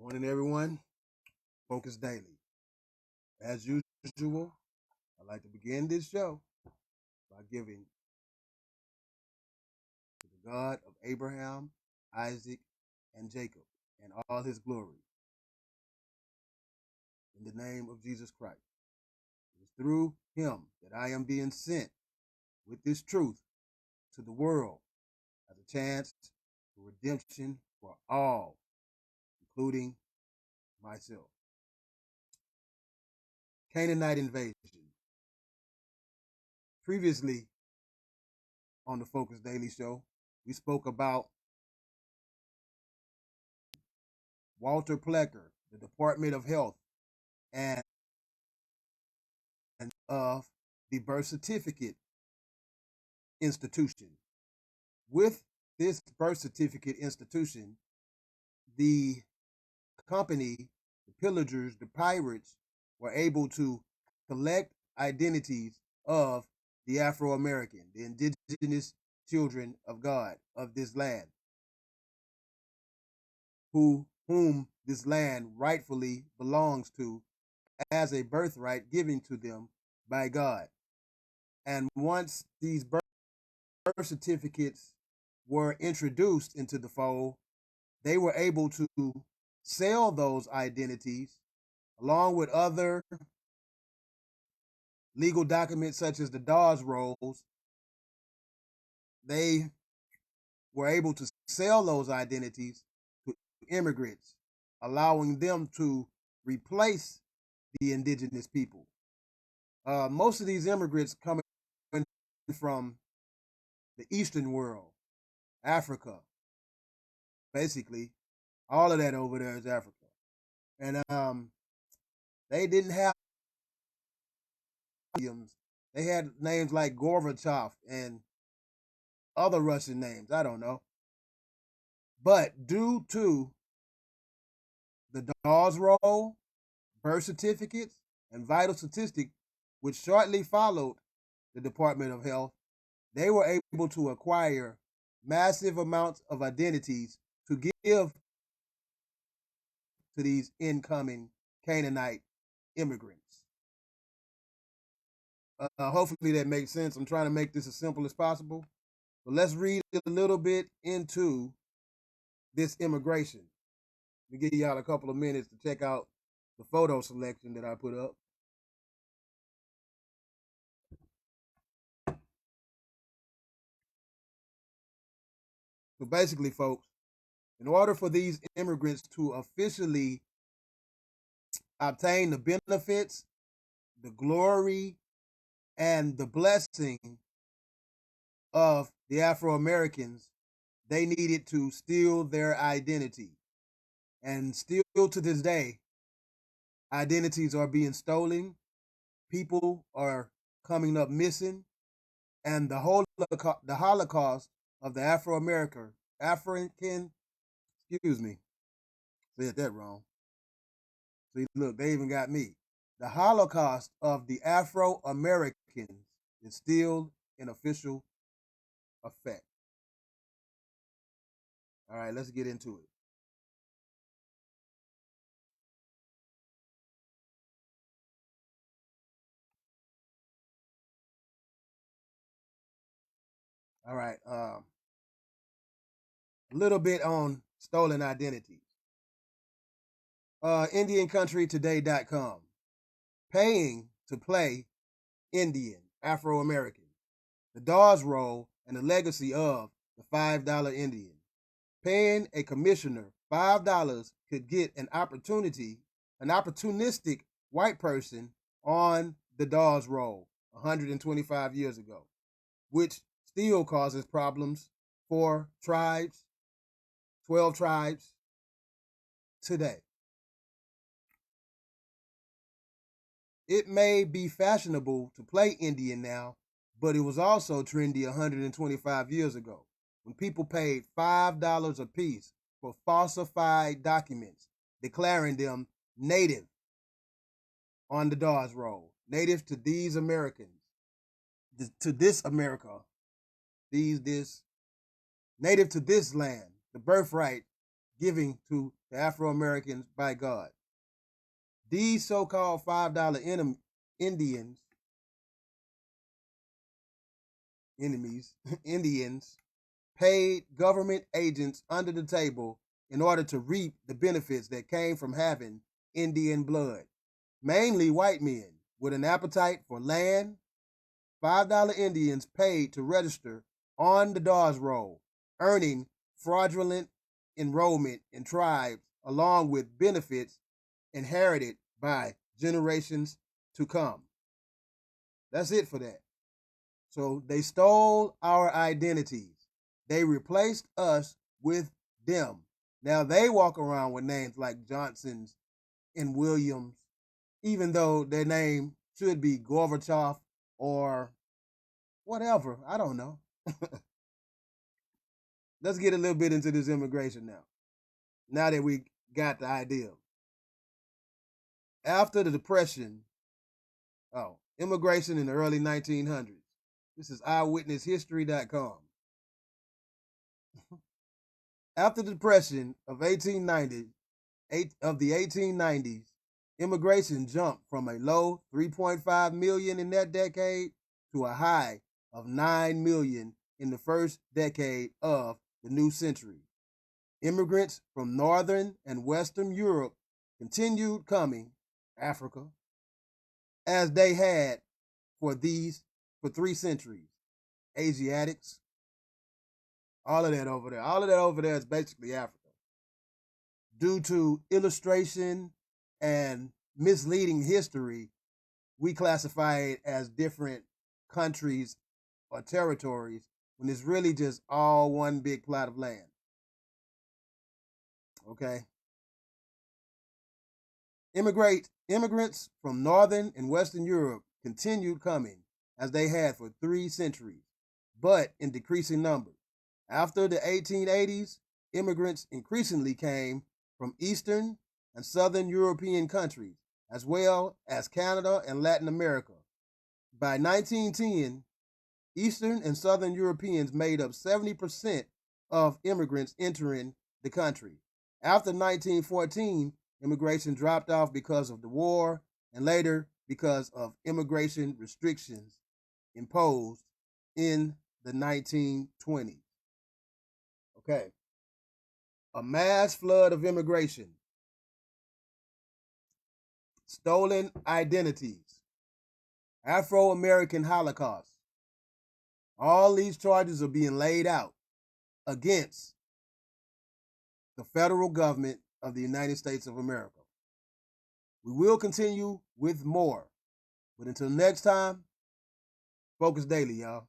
Morning, everyone. Focus Daily. As usual, I'd like to begin this show by giving to the God of Abraham, Isaac, and Jacob and all his glory in the name of Jesus Christ. It is through him that I am being sent with this truth to the world as a chance for redemption for all, including myself. Canaanite Invasion. Previously on the Focus Daily Show, we spoke about Walter Plecker, the Department of Health, and of the birth certificate institution. With this birth certificate institution, the company, the pillagers, the pirates, were able to collect identities of the Afro-American, the indigenous children of God of this land, whom this land rightfully belongs to as a birthright given to them by God. And once these birth certificates were introduced into the fold, they were able to sell those identities along with other legal documents such as the Dawes rolls. They were able to sell those identities to immigrants, allowing them to replace the indigenous people. Most of these immigrants coming from the Eastern world, Africa, basically. All of that over there is Africa. And they didn't have names. They had names like Gorbachev and other Russian names. I don't know. But due to the Dawes roll, birth certificates, and vital statistics, which shortly followed the Department of Health, they were able to acquire massive amounts of identities to give to these incoming Canaanite immigrants. Hopefully that makes sense. I'm trying to make this as simple as possible. But let's read a little bit into this immigration. Let me give y'all a couple of minutes to check out the photo selection that I put up. So basically, folks, in order for these immigrants to officially obtain the benefits, the glory, and the blessing of the Afro-Americans, they needed to steal their identity. And still to this day, identities are being stolen. People are coming up missing. And the Holocaust of the African, excuse me, said that wrong. See, look, they even got me. The Holocaust of the Afro-Americans is still in official effect. All right, let's get into it. All right, a little bit on stolen identities. IndianCountryToday.com. Paying to play Indian, Afro-American. The Dawes roll and the legacy of the $5 Indian. Paying a commissioner $5 could get an opportunistic white person on the Dawes roll 125 years ago, which still causes problems for tribes, 12 tribes today. It may be fashionable to play Indian now, but it was also trendy 125 years ago when people paid $5 apiece for falsified documents declaring them native on the Dawes roll, native to these Americans, to this America, native to this land, the birthright giving to to Afro-Americans by God. These so-called $5 Indians, enemies, Indians, paid government agents under the table in order to reap the benefits that came from having Indian blood. Mainly white men with an appetite for land. $5 Indians paid to register on the Dawes Roll, earning fraudulent enrollment in tribes along with benefits inherited by generations to come. That's it for that. So they stole our identities. They replaced us with them. Now they walk around with names like Johnsons and Williams, even though their name should be Gorbachev or whatever. I don't know. Let's get a little bit into this immigration now. Now that we got the idea. After the Depression, immigration in the early 1900s. This is eyewitnesshistory.com. After the Depression of the 1890s, immigration jumped from a low 3.5 million in that decade to a high of 9 million in the first decade of the new century. Immigrants from Northern and Western Europe continued coming, Africa, as they had for 3 centuries. Asiatics, all of that over there. All of that over there is basically Africa. Due to illustration and misleading history, we classify it as different countries or territories when it's really just all one big plot of land. Okay? Immigrants from Northern and Western Europe continued coming as they had for 3 centuries, but in decreasing numbers. After the 1880s, immigrants increasingly came from Eastern and Southern European countries, as well as Canada and Latin America. By 1910, Eastern and Southern Europeans made up 70% of immigrants entering the country. After 1914, immigration dropped off because of the war and later because of immigration restrictions imposed in the 1920s. Okay. A mass flood of immigration, stolen identities, Afro-American Holocaust. All these charges are being laid out against the federal government of the United States of America. We will continue with more. But until next time, Focus Daily, y'all.